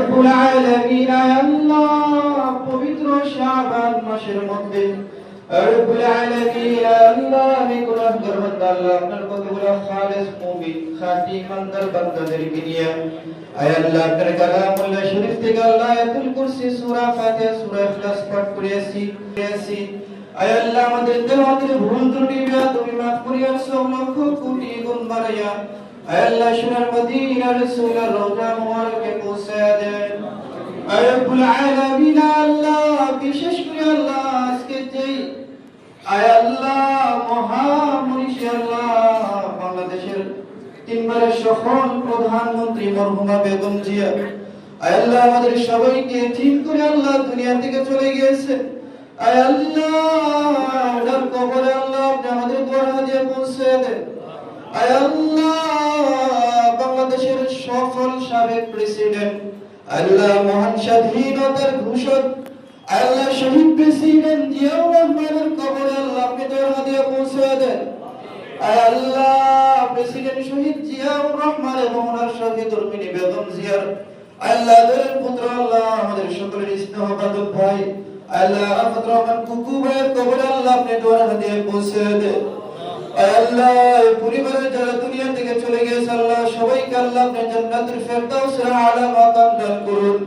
রব্বুল আলামিন আল্লাহ পবিত্র শাবান মাসের মধ্যে রব্বুল আলামিন আল্লাহ আমি গুনাহগার বান্দা আল্লাহ আপনার কতগুলো খালেস মুমিন খাঁটি ইমানদার বান্দাদেরকে নিয়ে আয় আল্লাহ আপনার কালামুল্লাহ শরীফ থেকে আল্লাহ আয়াতুল কুরসি সূরা ফাতিহা সূরা ইখলাস পাঠ করেছি আয় আল্লাহ আমাদের তেলাওয়াতের ভুল ত্রুটি তুমি মাফ করিয়া 100 লক্ষ কোটি গুণ বাড়াইয়া আয় আল্লাহ সোনার মদিনা রাসূলের রওজা মুবারকে পৌঁছায়া দেন আয় রব্বুল আলামিন আল্লাহ বিশেষ করে আল্লাহ আজকে যেই আয় আল্লাহ মহামনীষী আল্লাহ বাংলাদেশের তিনবারের সফল প্রধানমন্ত্রী মরহুমা বেগম জিয়া আয় আল্লাহ আমাদের সবাইকে ঠিক করে আল্লাহ দুনিয়া থেকে চলে গিয়েছে আয় আল্লাহ ওনার কবরে আল্লাহ আপনি আমাদের দোয়া দিয়ে পৌঁছে দেন আয় আল্লাহ বাংলাদেশের সফল সাবেক প্রেসিডেন্ট আল্লাহ মহান স্বাধীনতার ঘোষক আল্লাহ শহীদ প্রেসিডেন্ট জিয়াউর রহমানের কবরে আল্লাহ আপনি দোয়া দিয়ে পৌঁছে দেন আয় আল্লাহ প্রেসিডেন্ট শহীদ জিয়াউর রহমান এবং ওনার শহীদ রুমিনী বেগম জিয়ার আল্লাহ দলের পুত্র আল্লাহ আমাদের সকলের স্নেহবাদক ভাই আল্লাহ আফত রহমান কুকু ভাইয়ের কবরে আল্লাহ আপনি দোয়া দিয়ে পৌঁছে দেন আল্লাহ পরিবারের যারা দুনিয়া থেকে চলে গেছে আল্লাহ সবাইকে আল্লাহ আপনি জান্নাতুল ফেরদাউসের আলা মাকাম দান করুন